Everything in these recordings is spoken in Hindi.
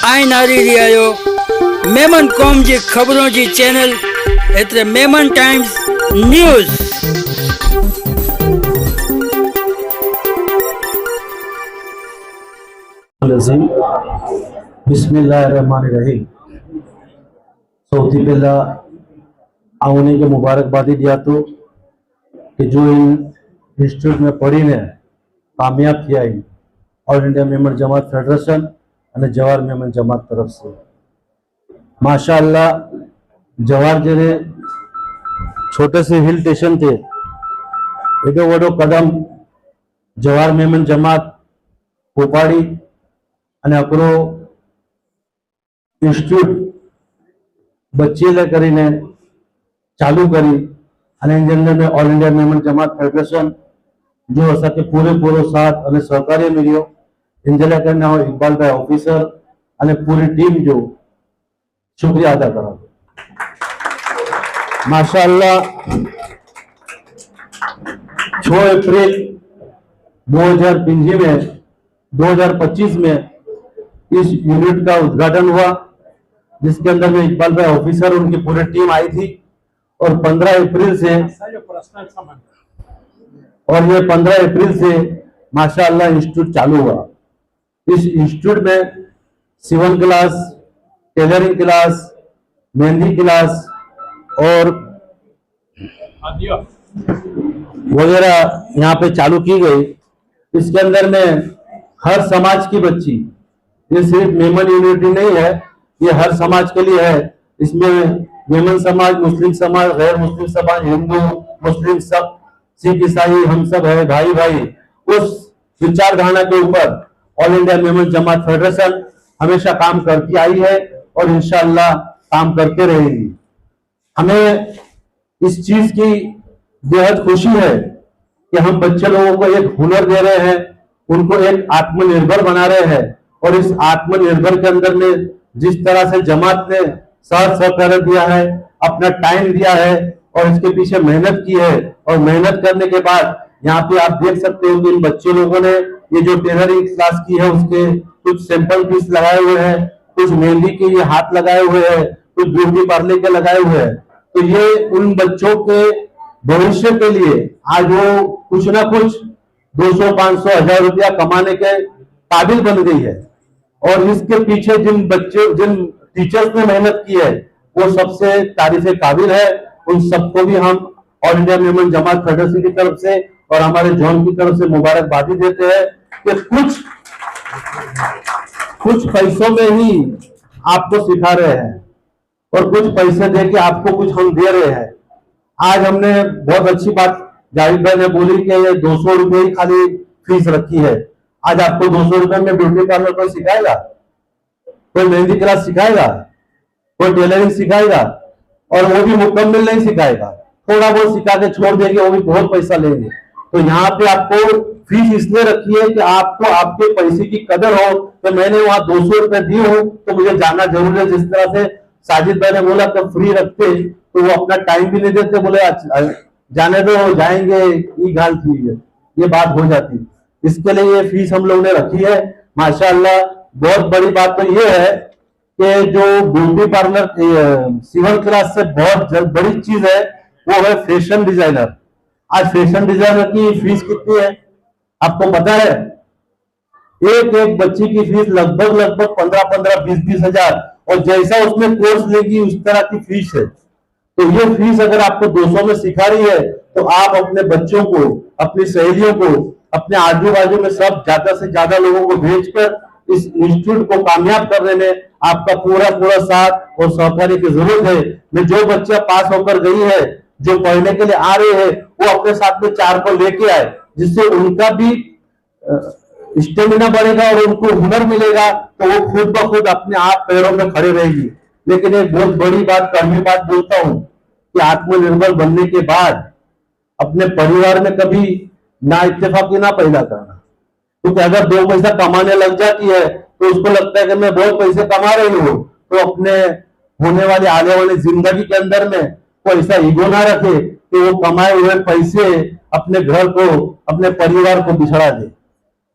આઈ નારી રહ્યો મેમન કોમ जी खबरों जी चैनल एतरे मेमन टाइम्स न्यूज। बिस्मिल्लाहिर्रहमानिर्रहीम। સૌથી પહેલા આવને કે મુબારકબાદી दिया तो कि जो इन इंस्टीट्यूट में पढ़ीने कामयाब किया है ऑल इंडिया मेमन जमात फेडरेशन और जवाहर मेमन जमात तरफ से माशाअल्लाह। जवाहर जरे छोटे से हिल स्टेशन थे एडो वडो कदम जवाहर मेमन जमात उपाड़ी અને અકરો ઇન્સ્ટિટ્યૂટ બચ્ચે કરીને ચાલુ કરી અને એની અંદર में ऑल इंडिया मेमन जमात फेडरेशन जो असांखे पूरेपूरो साथ અને सहकार्य मिलियो इंजला करना हो इकबाल भाई ऑफिसर અને पूरी टीम जो शुक्रिया अदा करा माशाअल्लाह। 6 अप्रैल 2025 में इस यूनिट का उद्घाटन हुआ जिसके अंदर में इकबाल भाई ऑफिसर उनकी पूरी टीम आई थी और 15 अप्रैल से माशाअल्लाह इंस्टीट्यूट चालू हुआ। इस इंस्टीट्यूट में Sivan class, tailoring class, mehndi class और वगैरह यहाँ पे चालू की गई। इसके अंदर में हर समाज की बच्ची, ये सिर्फ मेमन यूनिटी नहीं है, ये हर समाज के लिए है। इसमें मेमन समाज, मुस्लिम समाज, गैर मुस्लिम समाज, हिंदू मुस्लिम सब, सिख ईसाई हम सब है भाई भाई। उस विचारधारा के ऊपर ऑल इंडिया मेमन जमात फेडरेशन हमेशा काम करती आई है और इंशाअल्लाह काम करते रहेगी। हमें इस चीज की बेहद खुशी है कि हम बच्चे लोगों को एक हुनर दे रहे हैं, उनको एक आत्मनिर्भर बना रहे हैं और इस आत्मनिर्भर के अंदर में जिस तरह से जमात ने साथ सहकार दिया है, अपना टाइम दिया है और इसके पीछे मेहनत की है और मेहनत करने के बाद यहाँ पे आप देख सकते हो कि इन बच्चे लोगों ने ये जो टेलरिंग क्लास की है उसके कुछ सैंपल पीस लगाए हुए हैं, कुछ मेहंदी के ये हाथ लगाए हुए हैं, कुछ ब्यूटी पार्लर के लगाए हुए हैं। तो ये उन बच्चों के भविष्य के लिए आज वो कुछ ना कुछ 200, 500, 1000 रुपया कमाने के काबिल बन गई है और इसके पीछे जिन टीचर्स ने मेहनत की है वो सबसे तारीफे काबिल है। उन सबको भी हम ऑल इंडिया मेमन जमात फेडरेशन की तरफ से और हमारे जोन की तरफ से मुबारकबादी देते हैं कि कुछ पैसों में ही आपको सिखा रहे हैं और कुछ पैसे दे के आपको कुछ हम दे रहे हैं। आज हमने बहुत अच्छी बात जाहिद भाई ने बोली कि ये 200 रुपये ही खाली फीस रखी है। आज आपको 200 रुपये में ब्यूटी पार्लर कोई सिखाएगा, कोई मेहंदी क्लास सिखाएगा, कोई टेलरिंग सिखाएगा और वो भी मुकम्मल नहीं सिखाएगा, थोड़ा बहुत सिखा के छोड़ देंगे, वो भी बहुत पैसा लेंगे। तो यहाँ पे आपको फीस इसलिए रखी है कि आपको आपके पैसे की कदर हो। तो मैंने वहां 200 रुपए दी हूँ तो मुझे जाना जरूर है। जिस तरह से साजिद भाई ने बोला तो फ्री रखते तो वो अपना टाइम भी नहीं देते, बोले जाने दो जाएंगे, ये गाल थी ये बात हो जाती। इसके लिए ये फीस हम लोग ने रखी है माशाअल्लाह। बहुत बड़ी बात तो ये है कि जो ब्यूटी पार्लर सिवन क्लास से बहुत बड़ी चीज है वो है फैशन डिजाइनर। आज फैशन डिजाइनर की फीस कितनी है आपको पता है? एक बच्ची की फीस लगभग 15-15, 20-20 हजार और जैसा उसमें कोर्स लेगी उस तरह की फीस है। तो ये फीस अगर आपको 200 में सिखा रही है तो आप अपने बच्चों को, अपनी सहेलियों को, अपने आजू बाजू में सब ज्यादा से ज्यादा लोगों को भेजकर इस इंस्टीट्यूट को कामयाब करने में आपका पूरा साथ और सहकार्य की जरूरत है। मैं जो बच्चा पास होकर गई है, जो पढ़ने के लिए आ रहे हैं, वो अपने साथ में 4 को लेके आए जिससे उनका भी स्टेमिना बढ़ेगा और उनको हुनर मिलेगा तो वो खुद ब खुद अपने आप पैरों में खड़े रहेगी। लेकिन एक बहुत बड़ी बात, कड़वी बात बोलता हूँ कि आत्मनिर्भर बनने के बाद अपने परिवार में कभी ना इत्तेफाकी ना पैदा करना, क्योंकि अगर 2 पैसा कमाने लग जाती है तो उसको लगता है कि मैं बहुत पैसे कमा रही हूँ, तो अपने होने वाली आने वाली जिंदगी के अंदर में कोई ऐसा ईगो ना रखे कि वो कमाए हुए पैसे अपने घर को, अपने परिवार को बिछड़ा दे।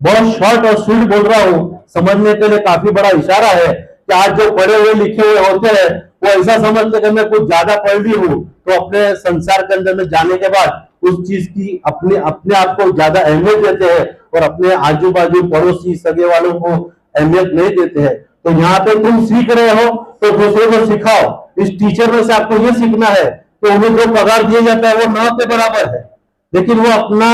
बहुत शॉर्ट और स्वीट बोल रहा हूँ, समझने के लिए काफी बड़ा इशारा है कि आज जो पढ़े हुए लिखे हुए होते हैं वो ऐसा समझते कि मैं कुछ ज्यादा पढ़ ली हूँ, तो अपने संसार के अंदर में जाने के बाद उस चीज की अपने अपने आप को ज्यादा अहमियत देते हैं और अपने आजू बाजू पड़ोसी सगे वालों को अहमियत नहीं देते हैं। तो यहाँ पे तुम सीख रहे हो तो दूसरे को सिखाओ। इस टीचर में से आपको ये सीखना है कि उन्हें जो पगार दिया जाता है वो न के बराबर है, लेकिन वो अपना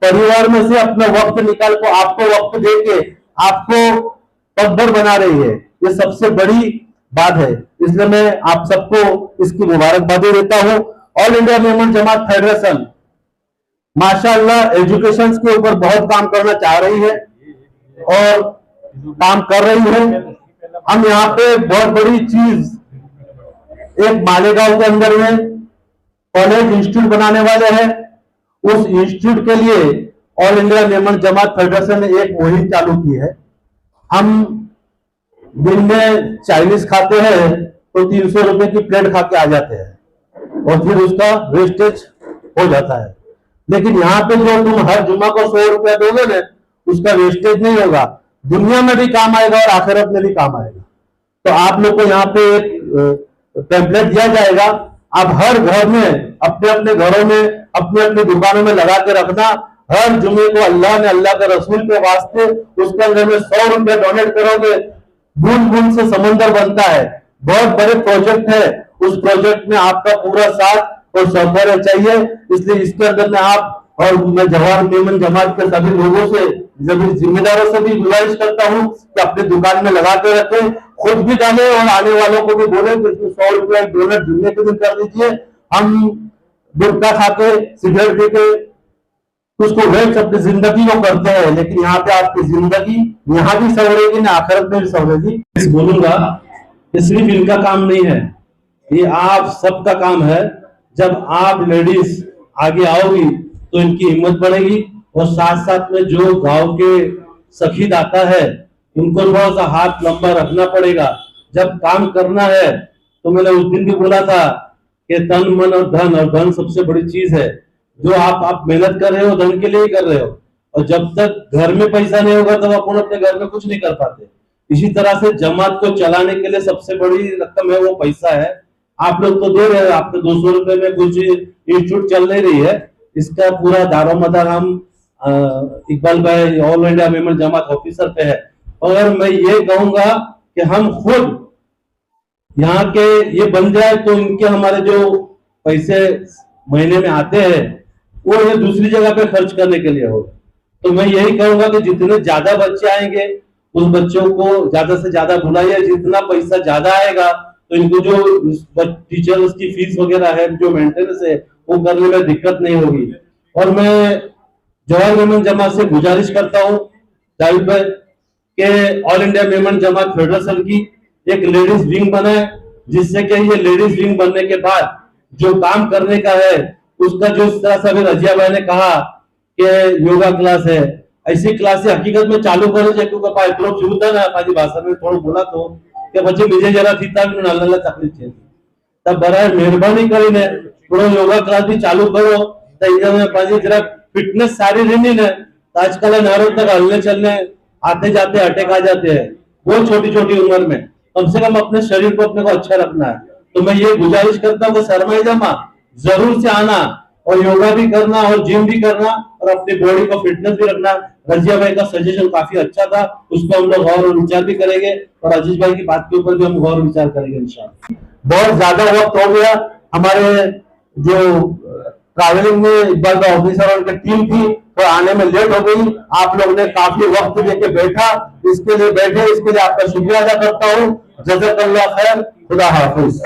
परिवार में से अपना वक्त निकाल को आपको वक्त दे के आपको पगभर बना रही है। ये सबसे बड़ी बात है, इसलिए मैं आप सबको इसकी मुबारकबादी देता हूँ। ऑल इंडिया मेमन जमात फेडरेशन माशाअल्लाह एजुकेशन के ऊपर बहुत काम करना चाह रही है और काम कर रही है। हम यहाँ पे बहुत बड़ी चीज एक मालेगांव के अंदर में कॉलेज इंस्टीट्यूट बनाने वाले हैं। उस इंस्टीट्यूट के लिए ऑल इंडिया मेमन जमात फेडरेशन ने एक मुहिम चालू की है। हम दिन में चाइनीज खाते हैं तो 300 रुपए की प्लेट खा के आ जाते हैं और फिर उसका वेस्टेज हो जाता है, लेकिन यहाँ पे जो तुम हर जुम्मा को 100 रुपया दोगे ना, उसका वेस्टेज नहीं होगा, दुनिया में भी काम आएगा और आखिरत में भी काम आएगा। तो आप लोग को यहाँ पे एक टेम्पलेट दिया जाएगा, आप हर घर में अपने अपने घरों में अपने अपने दुकानों में लगा के रखना। हर जुम्मे को अल्लाह ने अल्लाह के रसूल के वास्ते उसके अंदर में 100 रुपए डोनेट करोगे, बूंद बूंद से समंदर बनता है। बहुत बड़े प्रोजेक्ट है, उस प्रोजेक्ट में आपका पूरा साथ और सहकार्य चाहिए। इसलिए इसके अंदर में आप और मैं जवाहर मेमन जमात के सभी लोगों से, सभी जिम्मेदारों से भी गुजारिश करता हूँ कि अपने दुकान में लगा के रखें, खुद भी डालें और आने वालों को भी बोले कि 100 रुपया डोनेट जुम्मे के दिन कर दीजिए। हम गुटखा खा के सिगरेट पी के उसको वेस्ट अपनी जिंदगी को करते हैं, लेकिन यहाँ पे आपकी जिंदगी यहाँ भी संवरेगी ना आखिरत में भी संवरेगी। बोलूंगा ये सिर्फ इनका काम नहीं है, ये आप सबका काम है। जब आप लेडीज आगे आओगी तो इनकी हिम्मत बढ़ेगी और साथ साथ में जो गांव के सखी दाता है उनको थोड़ा सा हाथ लंबा रखना पड़ेगा। जब काम करना है तो मैंने उस दिन भी बोला था कि तन मन और धन सबसे बड़ी चीज है। जो आप मेहनत कर रहे हो धन के लिए ही कर रहे हो, और जब तक घर में पैसा नहीं होगा तब अपन अपने घर में कुछ नहीं कर पाते। इसी तरह से जमात को चलाने के लिए सबसे बड़ी रकम है वो पैसा है। आप लोग तो दे रहे हो, आपके 200 रुपए में कुछ इंस्टीट्यूट चल नहीं रही है, इसका पूरा दारोमदार हम इकबाल भाई ऑल इंडिया मेमन जमात ऑफिसर पे है। और मैं ये कहूंगा कि हम खुद यहाँ के ये बन जाए तो इनके हमारे जो पैसे महीने में आते हैं वो ये दूसरी जगह पे खर्च करने के लिए होगा। तो मैं यही कहूंगा कि जितने ज्यादा बच्चे आएंगे उस बच्चों को ज्यादा से ज्यादा बुलाइए। जितना पैसा ज्यादा आएगा तो इनको जो टीचर्स की फीस वगैरह है, जो मेंटेनेंस है, वो करने में दिक्कत नहीं होगी। और मैं जवाहर मेमन जमात से गुजारिश करता हूँ जाहिद भाई के ऑल इंडिया मेमन जमात फेडरेशन की एक लेडीज विंग बनाए, जिससे कि ये लेडीज विंग बनने के बाद जो काम करने का है उसका, जो इस तरह से अभी रजिया भाई ने कहा कि योगा क्लास है, ऐसी क्लासेस हकीकत में चालू करे चाहिए। क्योंकि पाइपलों शुरू था ना माझी भाषा में थोड़ा बोला तो कि बच्चे मुझे जरा थी नाला तकलीफ थी, तब बड़ा मेहरबानी करीने थोड़ा योगा क्लास भी चालू करो तो जरा फिटनेस सारी रहनी ना। आजकल नारों तक हलने चलने आते जाते अटैक आ जाते हैं वो छोटी छोटी उम्र में। कम से कम अपने शरीर को अपने को अच्छा रखना है। तो मैं ये गुजारिश करता हूँ कि सरमाई जमा जरूर से आना और योगा भी करना और जिम भी करना और अपनी बॉडी को फिटनेस भी रखना। रजिया भाई का सजेशन काफी अच्छा था, उसको हम लोग गौर और विचार भी करेंगे और अजीज भाई की बात के ऊपर भी हम गौर विचार करेंगे इंशाल्लाह। बहुत ज्यादा वक्त हो गया, हमारे जो ट्रैवलिंग में इकबाल का ऑफिसर और उनकी टीम थी तो आने में लेट हो गई। आप लोग ने काफी वक्त लेके बैठा, इसके लिए आपका शुक्रिया अदा करता हूँ। जज़ाकल्लाह खैर, खुदा हाफिज।